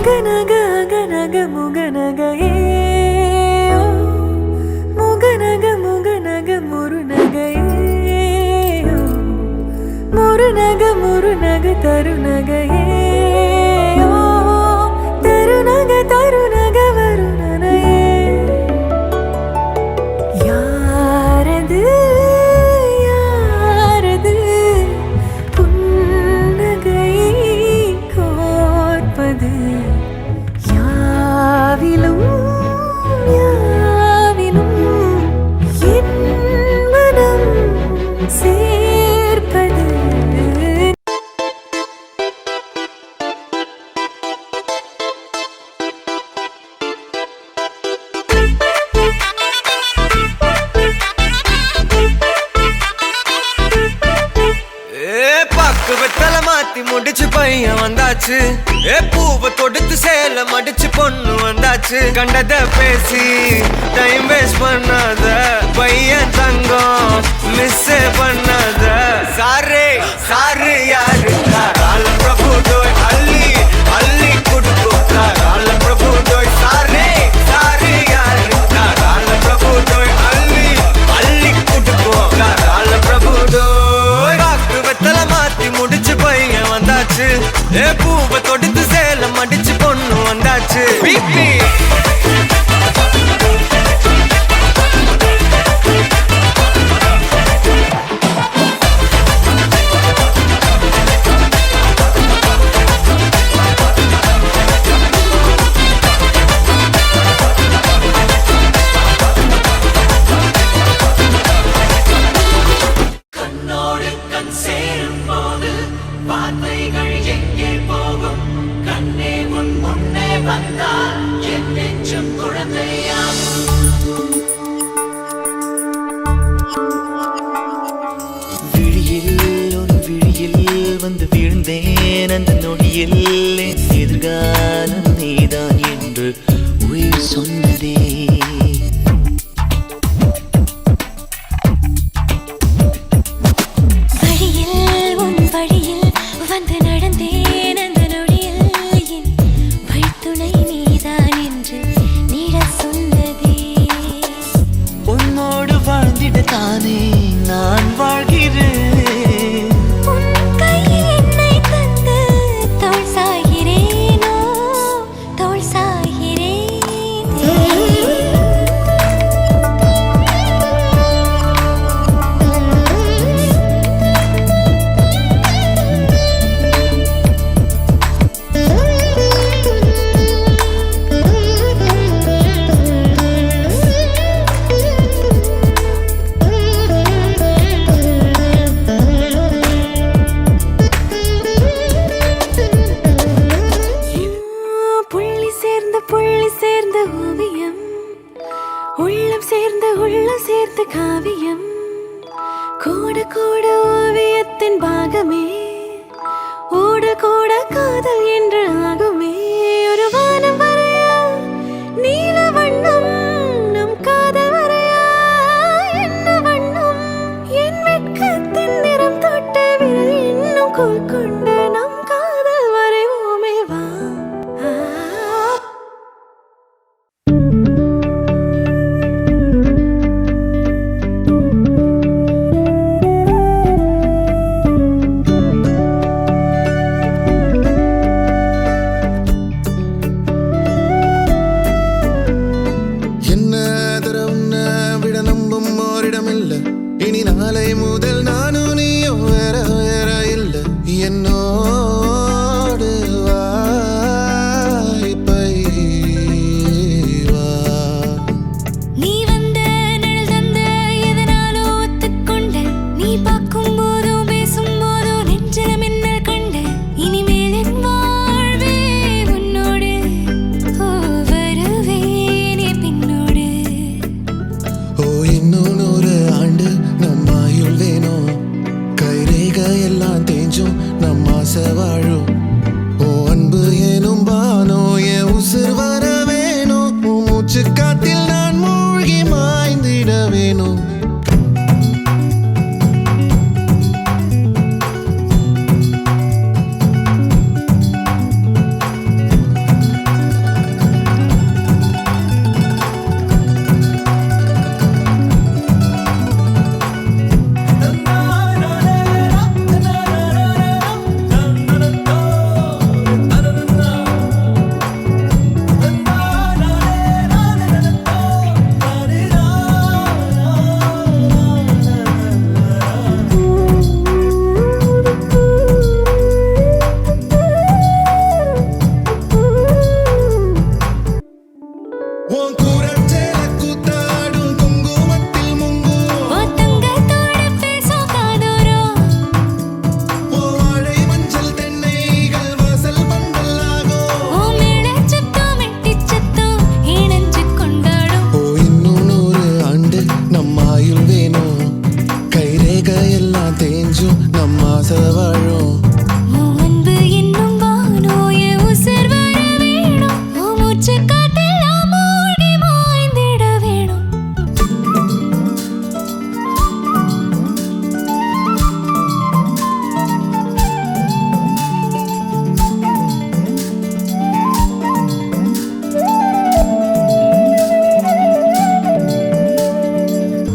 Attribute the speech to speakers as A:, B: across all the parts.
A: அகநக அகநக முகநகையே முகநக முகநக முருநகையே முருநக முருநக தருநகையே தருநக தருநக வருணனையே யாரது யாரது புன்னகை கோர்ப்பது யாவிலும் யாவிலும் என் மனம் சேர்ப்பது
B: வெத்தலை மாத்தி முடிச்சு பையன் வந்தாச்சு. பூவை தொடுத்து சேல மடிச்சு பொண்ணு வந்தாச்சு. கண்டத பேசி டைம் வேஸ்ட் பண்ணாத பையன் தங்கம் மிஸ் பண்ணாத. சாரு சாரு யாரு கால பிரபு டோய் அள்ளி அள்ளி குடுக்கும் கால பிரபு டோய். சாரு சாரு யாரு கால பிரபு டோய் அள்ளி அள்ளி குடுக்கும் கால பிரபு டோய். வெத்தலை மாத்தி முடிச்சு பையன் வந்தாச்சு. பூவை தொடுத்து சேல மடிச்சு பொண்ணு வந்தாச்சு.
C: வார்த்தைகள் எங்கே போகும் கண்ணே உன் முன்னே வந்தால் என் நெஞ்சம் குழந்தையாகும்.
D: விழியில் ஒரு விழியில் வந்து விழுந்தேன் அந்த நொடியில் என் எதிர்காலம் நீதான் என்று உயிர் சொன்னதே. தானே நான் வாழ்கிறேன்.
A: உன் கையில் என்னை தந்து தோள் சாய்கிறேனோ தோள் சாய்கிறேன். புள்ளி சேர்ந்த ஓவியம் உள்ளம் சேர்ந்த உள்ளம் சேர்ந்த காவியம் கூட கூட ஓவியத்தின் பாகமே ஓட கூட காதல் என்று ஆகுமே. ஒரு வானம் வரையா நீல வண்ணம் நம் காதல் வரையா என்ன வண்ணம் என் வெட்கத்தின் நிறம் தொட்ட விரல் இன்னும் கோல் கொண்டு நம் காதல் வரைவோமே வா.
E: இனி நாளை முதல் நானும் நீயும் வேற வேற இல்லை. என்னோடு வாய்ப்பை வா.
A: நீ வந்த நிழல் தந்த எதனாலோ ஒத்துக்கொண்ட நீ பார்க்கும் போதோ பேசும் போதோ நெஞ்சில மின்னல் கண்ட இனிமேல் என் வாழ்வே உன்னோடு வருவேனே பின்னோடு.
E: ஓ இன்னும் 100 ஆண்டு நம்ம ஆயுள் வேணும். கைரேகை எல்லாம் தேஞ்சும் நம்ம ஆசை வாழும். ஓ அன்பு ஏனும் பானோ என் உசுர் வர வேணும். உன் மூச்சு காத்தில் நான் மூழ்கி மாய்ந்திட வேணும். வாழும்
A: உன் அன்பு என்னும் வானோய உசிர் வர வேணும் உன் மூச்சுக் காற்றெல்லாம் மூழ்கி மாய்ந்திட வேணும்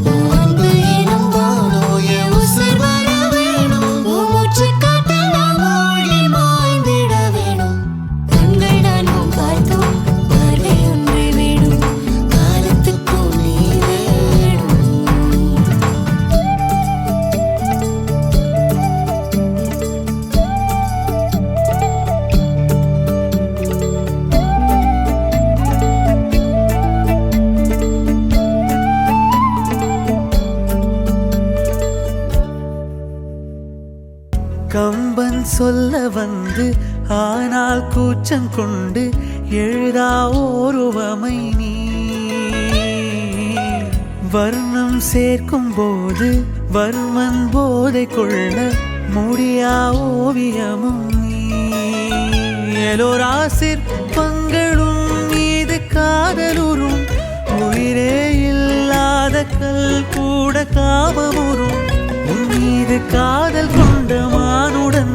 A: உன் அன்பு என்னும் வானோய உசிர் வர வேணும் உன் மூச்சுக் காற்றெல்லாம் மூழ்கி மாய்ந்திட வேணும் கண்கள் நான்கும் பார்த்தோம் பார்வை ஒன்றே வேணும் காலத்துக்கும் நீ வேணும்
D: கம்பன் சொல்ல வந்து ஆனால் கூச்சம் கொண்டு எழுதா ஓருவமை நீ வர்ணம் சேர்க்கும் போது வர்மன் போதை கொள்ள முடியா ஓவியமும் நீ எலோரா சிற்பங்களும் மீது காதலுறும் உயிரே இல்லாத கல் கூட காமமுறும் உன் மீது காதல் கொண்ட மானுடன்